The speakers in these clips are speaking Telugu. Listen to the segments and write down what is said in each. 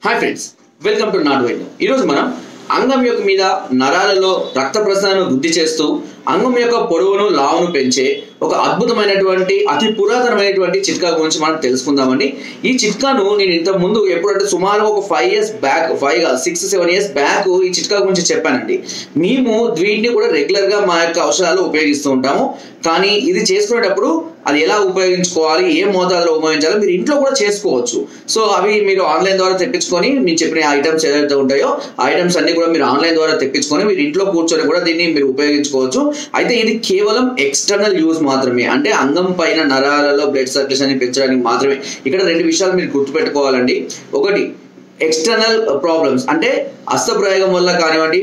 Hi friends, welcome to not వైద్యం. ఈరోజు మనం అంగం యొక్క మీద నరాలలో రక్త ప్రసరణను వృద్ధి చేస్తూ అంగం యొక్క పొడవును లావును పెంచే ఒక అద్భుతమైనటువంటి అతి పురాతనమైనటువంటి చిట్కా గురించి మనం తెలుసుకుందామండి. ఈ చిట్కాను నేను ఇంత ముందు ఎప్పుడంటే సుమారు ఒక 5 years బ్యాక్ 6-7 years బ్యాక్ ఈ చిట్కా గురించి చెప్పానండి. మేము వీటిని కూడా రెగ్యులర్ గా మా యొక్క అవసరాలు ఉపయోగిస్తూ ఉంటాము. కానీ ఇది చేసుకునేటప్పుడు అది ఎలా ఉపయోగించుకోవాలి, ఏ మోతాదులో ఉపయోగించాలో మీరు ఇంట్లో కూడా చేసుకోవచ్చు. సో అవి మీరు ఆన్లైన్ ద్వారా తెప్పించుకొని నేను చెప్పిన ఐటమ్స్ ఏదైతే ఉంటాయో ఆ ఐటమ్స్ అన్ని కూడా మీరు ఆన్లైన్ ద్వారా తెప్పించుకొని మీరు ఇంట్లో కూర్చొని కూడా దీన్ని మీరు ఉపయోగించుకోవచ్చు. అయితే ఇది కేవలం ఎక్స్టర్నల్ యూజ్ మాత్రమే, అంటే అంగం పైన నరాలలో బ్లడ్ సర్క్యులేషన్ పెంచడానికి మాత్రమే. ఇక్కడ 2 విషయాలు మీరు గుర్తుపెట్టుకోవాలండి. ఒకటి, ఎక్స్టర్నల్ ప్రాబ్లమ్స్ అంటే అస్త్రప్రయోగం వల్ల కానివ్వండి,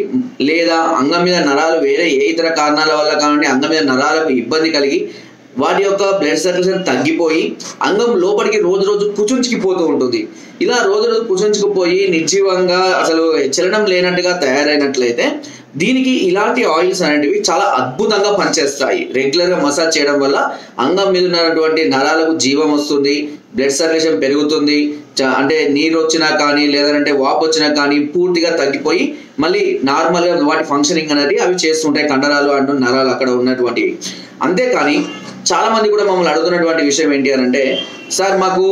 లేదా అంగం మీద నరాలు వేరే ఏ ఇతర కారణాల వల్ల కానివ్వండి అంగం మీద నరాలకు ఇబ్బంది కలిగి వాటి యొక్క బ్లడ్ సర్క్యులేషన్ తగ్గిపోయి అంగం లోపలికి రోజు రోజు కుచుంచుకుపోతూ ఉంటుంది. ఇలా రోజు రోజు కుచుంచుకుపోయి నిర్జీవంగా అసలు చలనం లేనట్టుగా తయారైనట్లయితే దీనికి ఇలాంటి ఆయిల్స్ అనేటివి చాలా అద్భుతంగా పనిచేస్తాయి. రెగ్యులర్గా మసాజ్ చేయడం వల్ల అంగం మీద ఉన్నటువంటి నరాలకు జీవం వస్తుంది, బ్లడ్ సర్క్యులేషన్ పెరుగుతుంది. అంటే నీరు వచ్చినా కానీ లేదంటే వాపు వచ్చినా కానీ పూర్తిగా తగ్గిపోయి మళ్ళీ నార్మల్గా వాటి ఫంక్షనింగ్ అనేది అవి చేస్తుంటాయి, కండరాలు అంటూ నరాలు అక్కడ ఉన్నటువంటివి. అంతేకాని చాలా మంది కూడా మమ్మల్ని అడుగుతున్నటువంటి విషయం ఏంటి అని అంటే, సార్ మాకు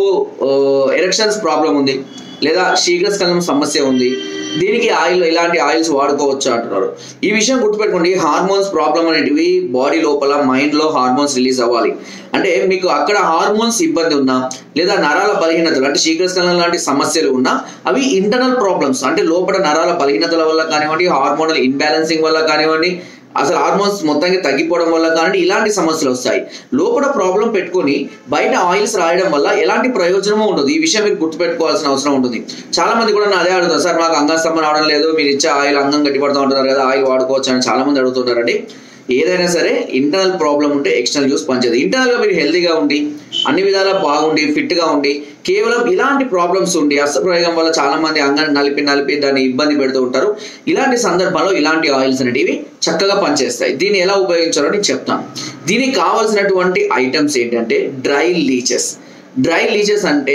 ఎరెక్షన్స్ ప్రాబ్లం ఉంది, లేదా శీఘ్రస్ఖలనం సమస్య ఉంది, దీనికి ఇలాంటి ఆయిల్స్ వాడుకోవచ్చు అంటున్నారు. ఈ విషయం గుర్తుపెట్టుకోండి, హార్మోన్స్ ప్రాబ్లం అనేటివి బాడీ లోపల మైండ్లో హార్మోన్స్ రిలీజ్ అవ్వాలి. అంటే మీకు అక్కడ హార్మోన్స్ ఇబ్బంది ఉన్నా లేదా నరాల బలహీనతలు అంటే శీఘ్రస్ఖలనం లాంటి సమస్యలు ఉన్నా అవి ఇంటర్నల్ ప్రాబ్లమ్స్, అంటే లోపల నరాల బలహీనతల వల్ల కానివ్వండి, హార్మోనల్ ఇన్బ్యాలెన్సింగ్ వల్ల కానివ్వండి, అసలు హార్మోన్స్ మొత్తానికి తగ్గిపోవడం వల్ల కానీ ఇలాంటి సమస్యలు వస్తాయి. లోపల ప్రాబ్లం పెట్టుకొని బయట ఆయిల్స్ రాయడం వల్ల ఎలాంటి ప్రయోజనమూ ఉండదు. ఈ విషయం మీరు గుర్తుపెట్టుకోవాల్సిన అవసరం ఉంటుంది. చాలా మంది కూడా అదే అడుగుతారు, సార్ మాకు అంగస్తంభన అవడం లేదు, మీరు ఇచ్చే ఆయిల్ అంగం గట్టిపడుతూ ఉంటున్నారు కదా, ఆయిల్ వాడుకోవచ్చు అని చాలా మంది అడుగుతుంటారండి. ఏదైనా సరే ఇంటర్నల్ ప్రాబ్లం ఉంటే ఎక్స్టర్నల్ యూస్ పనిచేయదు. ఇంటర్నల్గా మీరు హెల్తీగా ఉండి అన్ని విధాలా బాగుండి ఫిట్గా ఉండి కేవలం ఇలాంటి ప్రాబ్లమ్స్ ఉండి అస్త్రప్రయోగం వల్ల చాలా మంది అంగాన్ని నలిపి దాన్ని ఇబ్బంది పెడుతూ ఉంటారు. ఇలాంటి సందర్భాల్లో ఇలాంటి ఆయిల్స్ అనేటివి చక్కగా పనిచేస్తాయి. దీన్ని ఎలా ఉపయోగించాలో నేను చెప్తాను. దీనికి కావాల్సినటువంటి ఐటమ్స్ ఏంటంటే డ్రై లీచెస్. డ్రై లీచెస్ అంటే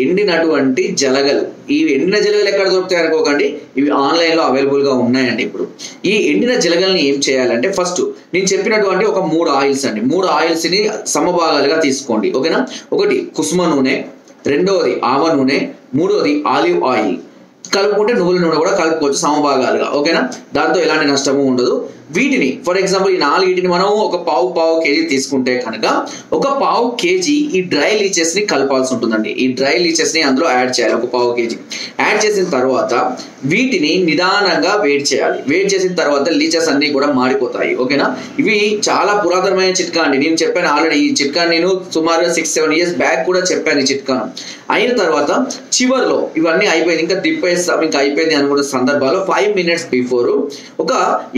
ఎండినటువంటి జలగలు. ఈ ఎండిన జలగలు ఎక్కడ దొరుకుతాయి అనుకోకండి, ఇవి ఆన్లైన్లో అవైలబుల్గా ఉన్నాయండి. ఇప్పుడు ఈ ఎండిన జలగల్ని ఏం చేయాలంటే, ఫస్ట్ నేను చెప్పినటువంటి ఒక 3 ఆయిల్స్ అండి, 3 ఆయిల్స్ని సమభాగాలుగా తీసుకోండి. ఓకేనా? ఒకటి కుసుమ నూనె, రెండవది ఆవ నూనె, మూడవది ఆలివ్ ఆయిల్. కలుపుకుంటే నువ్వుల నూనె కూడా కలుపుకోవచ్చు సమభాగాలుగా. ఓకేనా? దాంతో ఎలాంటి నష్టము ఉండదు. వీటిని ఫర్ ఎగ్జాంపుల్ ఈ 4 మనం ఒక పావు కేజీ తీసుకుంటే కనుక ఒక పావు కేజీ ఈ డ్రై లీచెస్ ని కలపాల్సి ఉంటుందండి. ఈ డ్రై లీచెస్ ని అందులో యాడ్ చేయాలి. ఒక పావు కేజీ యాడ్ చేసిన తర్వాత వీటిని నిదానంగా వేడి చేయాలి. వేడి చేసిన తర్వాత లీచెస్ అన్ని కూడా మాడిపోతాయి. ఓకేనా? ఇవి చాలా పురాతనమైన చిట్కా అండి. నేను చెప్పాను ఆల్రెడీ ఈ చిట్కా, నేను సుమారుగా 6-7 years బ్యాక్ కూడా చెప్పాను ఈ చిట్కాను. అయిన తర్వాత చివరిలో ఇవన్నీ అయిపోయింది, ఇంకా దింపేస్తాం, ఇంకా అయిపోయింది అనుకున్న సందర్భాల్లో 5 minutes బిఫోర్ ఒక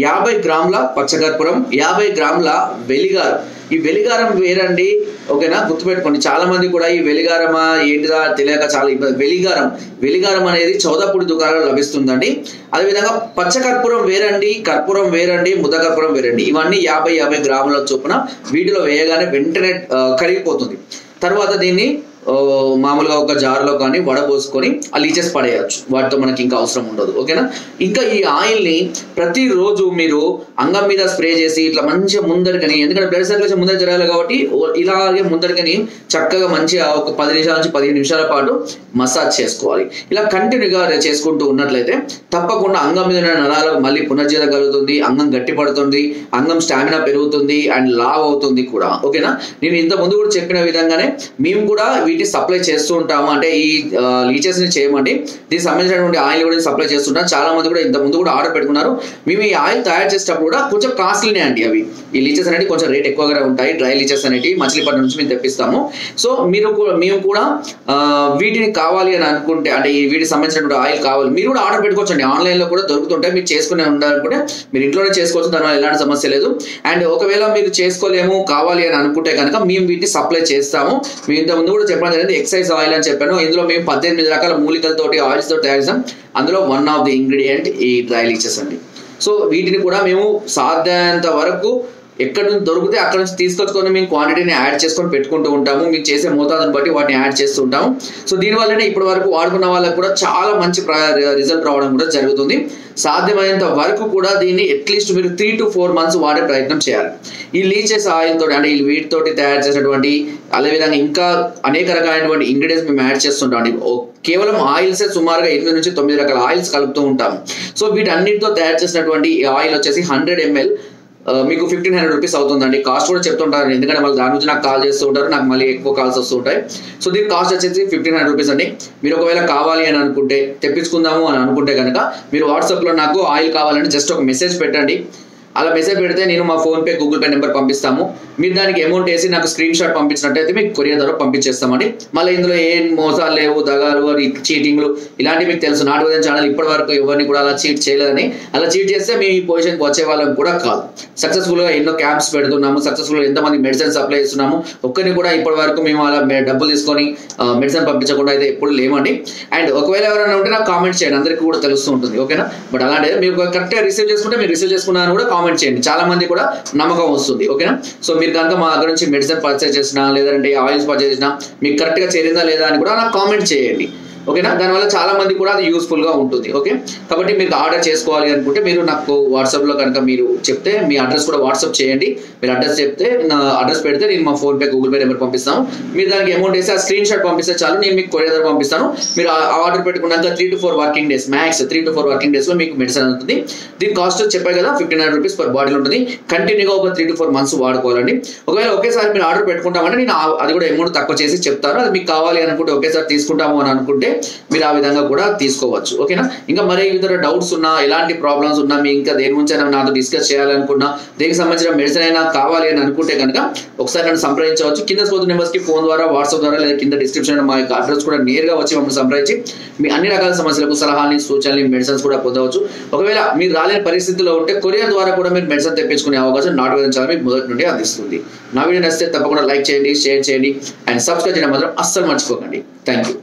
50 grams పచ్చకర్పూరం, 50 grams వెలిగారం. ఈ వెలిగారం వేరండి. ఓకేనా? గుర్తుపెట్టుకోండి. చాలా మంది కూడా ఈ వెలిగారమా ఏంటిదా తెలియక చాలా ఇబ్బంది. వెలిగారం అనేది చౌదపూడి దుకాణాల్లో లభిస్తుందండి. అదేవిధంగా పచ్చకర్పూరం వేరండి, కర్పూరం వేరండి, ముద్ద కర్పూరం వేరండి. ఇవన్నీ 50 grams చొప్పున వీటిలో వేయగానే వెంటనే కరిగిపోతుంది. తర్వాత దీన్ని మామూలుగా ఒక జార్లో కానీ వడబోసుకొని ఆ లీచెస్ పడేయచ్చు, వాటితో మనకి ఇంకా అవసరం ఉండదు. ఓకేనా? ఇంకా ఈ ఆయిల్ని ప్రతిరోజు మీరు అంగం మీద స్ప్రే చేసి ఇట్లా మంచిగా ముందరికని, ఎందుకంటే బ్లడ్ సర్క్యులేషన్ ముందర జరగాలి కాబట్టి ఇలాగే ముందరికని చక్కగా మంచిగా ఒక 10 నిమిషాల నుంచి 15 నిమిషాల పాటు మసాజ్ చేసుకోవాలి. ఇలా కంటిన్యూగా చేసుకుంటూ ఉన్నట్లయితే తప్పకుండా అంగం మీద నరాలకు మళ్ళీ పునర్జీవం కలుగుతుంది, అంగం గట్టిపడుతుంది, అంగం స్టామినా పెరుగుతుంది అండ్ లావ్ అవుతుంది కూడా. ఓకేనా? నేను ఇంత ముందు కూడా చెప్పిన విధంగానే మేము కూడా వీటిని సప్లై చేస్తూ ఉంటాము. అంటే ఈ లీచెస్ ని చేయమండి, దీనికి సంబంధించినటువంటి ఆయిల్ కూడా సప్లై చేస్తుంటాం. చాలా మంది కూడా ఇంత ముందు కూడా ఆర్డర్ పెట్టుకున్నారు. మేము ఈ ఆయిల్ తయారు చేసేటప్పుడు కూడా కొంచెం కాస్ట్లీనే అండి. అవి ఈ లీచెస్ అనేవి కొంచెం రేట్ ఎక్కువగా ఉంటాయి. డ్రై లీచెస్ అనేవి మచిలీపట్నం నుంచి మేము తెప్పిస్తాము. సో మేము కూడా వీటిని కావాలి అని అనుకుంటే, అంటే వీటికి సంబంధించినటువంటి ఆయిల్ కావాలి, మీరు కూడా ఆర్డర్ పెట్టుకోవచ్చు అండి. ఆన్లైన్లో కూడా దొరుకుతుంటాయి. మీరు చేసుకునే ఉండాలనుకుంటే మీరు ఇంట్లోనే చేసుకోవచ్చు, దానివల్ల ఎలాంటి సమస్య లేదు. అండ్ ఒకవేళ మీరు చేసుకోలేము కావాలి అని అనుకుంటే కనుక మేము వీటిని సప్లై చేస్తాము. మేము ఇంత ముందు కూడా చెప్పాను ఎక్సైజ్ ఆయిల్ అని చెప్పాను. ఇందులో మేము 18 రకాల మూలికలతోటి ఆయిల్స్ తోటి తయారు చేస్తాం. అందులో వన్ ఆఫ్ ది ఇంగ్రీడియంట్ ఈ డ్రై లీచెస్ అండి. సో వీటిని కూడా మేము సాధ్యమైనంత వరకు ఎక్కడ నుంచి దొరికితే అక్కడ నుంచి తీసుకొచ్చుకొని మేము క్వాంటిటీని యాడ్ చేసుకొని పెట్టుకుంటూ ఉంటాము. మీకు చేసే మోతాదుని బట్టి వాటిని యాడ్ చేస్తూ ఉంటాము. సో దీనివల్లనే ఇప్పటి వరకు వాడుకున్న వాళ్ళకి కూడా చాలా మంచి రిజల్ట్ రావడం కూడా జరుగుతుంది. సాధ్యమైనంత వరకు కూడా దీన్ని అట్లీస్ట్ మీరు 3 to 4 months వాడే ప్రయత్నం చేయాలి. ఈ లీచెస్ ఆయిల్ తోటి అంటే ఈ వీటితోటి తయారు చేసినటువంటి అదేవిధంగా ఇంకా అనేక రకాలైనటువంటి ఇంగ్రీడియంట్స్ మేము యాడ్ చేస్తుంటాం అండి. కేవలం ఆయిల్సే సుమారుగా 8 నుంచి 9 రకాల ఆయిల్స్ కలుపుతూ ఉంటాం. సో వీటన్నిటితో తయారు చేసినటువంటి ఈ ఆయిల్ వచ్చేసి 100 ml మీకు 1500 రూపీస్ అవుతుందండి. కాస్ట్ కూడా చెప్తుంటారు, ఎందుకంటే మళ్ళీ దాని నుంచి నాకు కాల్ చేస్తూ ఉంటారు, నాకు మళ్ళీ ఎక్కువ కాల్స్ వస్తూ ఉంటాయి. సో దీని కాస్ట్ వచ్చేసి 1500 రూపీస్ అండి. మీరు ఒకవేళ కావాలి అని అనుకుంటే, తెప్పించుకుందాము అని అనుకుంటే కనుక మీరు వాట్సాప్లో నాకు ఆయిల్ కావాలని జస్ట్ ఒక మెసేజ్ పెట్టండి. అలా మెసేజ్ పెడితే నేను మా ఫోన్పే గూగుల్ పే నెంబర్ పంపిస్తాము. మీరు దానికి అమౌంట్ వేసి నాకు స్క్రీన్ షాట్ పంపించినట్టయితే మీకు కొరియర్ ద్వారా పంపించేస్తామండి. మళ్ళీ ఇందులో ఏం మోసాలు లేవు, దగాలు, చీటింగ్లు ఇలాంటివి మీకు తెలుసు. నాటు ఉదయం ఛానల్ ఇప్పటి వరకు ఎవరిని కూడా అలా చీట్ చేయలేదని. అలా చీట్ చేస్తే మేము ఈ పొజిషన్కి వచ్చే వాళ్ళం కూడా కాదు. సక్సెస్ఫుల్గా ఎన్నో క్యాంప్స్ పెడుతున్నాము, సక్సెస్ఫుల్గా ఎంతమంది మెడిసిన్ సప్లై చేస్తున్నాము. ఒక్కరిని కూడా ఇప్పటి వరకు మేము అలా డబ్బులు తీసుకొని మెడిసిన్ పంపించకుండా అయితే ఎప్పుడు లేమండి. అండ్ ఒకవేళ ఎవరైనా ఉంటే నాకు కామెంట్ చేయండి, అందరికీ కూడా తెలుస్తూ ఉంటుంది, ఓకేనా. బట్ అలాంటి మీరు కరెక్ట్గా రిసీవ్ చేసుకుంటే మీరు రిసీవ్ చేసుకున్నాను కూడా కామెంట్ చేయండి, చాలా మంది కూడా నమ్మకం వస్తుంది, ఓకేనా. సో మీరు కనుక మా దగ్గర నుంచి మెడిసిన్ పర్చేస్ చేసినా లేదంటే ఆయిల్స్ పర్చేస్ చేసినా మీకు కరెక్ట్గా చేరిందా లేదా అని కూడా నాకు కామెంట్ చేయండి, ఓకేనా. దానివల్ల చాలా మంది కూడా అది యూస్ఫుల్గా ఉంటుంది, ఓకే. కాబట్టి మీరు ఆర్డర్ చేసుకోవాలి అనుకుంటే మీరు నాకు వాట్సాప్లో కనుక మీరు చెప్తే మీ అడ్రస్ కూడా వాట్సాప్ చేయండి. మీరు అడ్రస్ చెప్తే నా అడ్రస్ పెడితే నేను మా ఫోన్పే గూగుల్ పే నెంబర్ పంపిస్తాను. మీరు దానికి అమౌంట్ వేసి ఆ స్క్రీన్ షాట్ పంపిస్తే చాలు, నేను మీకు కొరియర్ ద్వారా పంపిస్తాను. మీరు ఆర్డర్ పెట్టుకున్నాక 3 to 4 working days, max 3 to 4 working డేస్లో మీకు మెడిసిన్ ఉంటుంది. దీని కాస్ట్ చెప్పాయి కదా 1500 రూపీస్ పర్ బాటిల్ ఉంటుంది. కంటిన్యూగా ఒక 3 to 4 months వాడుకోవాలండి. ఒకవేళ ఒకేసారి మీరు ఆర్డర్ పెట్టుకుంటామంటే నేను అది కూడా అమౌంట్ తక్కువ చేసి చెప్తాను. అది మీకు కావాలి అనుకుంటే ఒకేసారి తీసుకుంటాము అని అనుకుంటే మీరు ఆ విధంగా కూడా తీసుకోవచ్చు, ఓకేనా. ఇంకా మరే ఇతర డౌట్స్ ఉన్నా, ఎలాంటి ప్రాబ్లమ్స్ ఉన్నా, మీ ఇంకా దేని గురించి నాతో డిస్కస్ చేయాలనుకున్నా, దేనికి సంబంధించిన మెడిసిన్ అయినా కావాలి అని అనుకుంటే కనుక ఒకసారి నన్ను సంప్రదించవచ్చు. కింద స్పోతున్న నెంబర్స్కి ఫోన్ ద్వారా, వాట్సాప్ ద్వారా, లేదా కింద డిస్క్రిప్షన్ మా యొక్క అడ్రస్ కూడా నేరుగా వచ్చి మమ్మల్ని సంప్రదించి మీ అన్ని రకాల సమస్యలకు సలహాలని, సూచనలు, మెడిసిన్స్ కూడా పొందవచ్చు. ఒకవేళ మీరు రాలేని పరిస్థితిలో ఉంటే కొరియర్ ద్వారా కూడా మీరు మెడిసిన్ తెప్పించుకునే అవకాశం నాటు వైద్యం ఛానల్ మీకు మొదటి నుండి అందిస్తుంది. నా వీడియో నచ్చితే తప్పకుండా లైక్ చేయండి, షేర్ చేయండి అండ్ సబ్స్క్రైబ్ చేయడం మాత్రం అస్సలు మర్చిపోకండి. Thank you.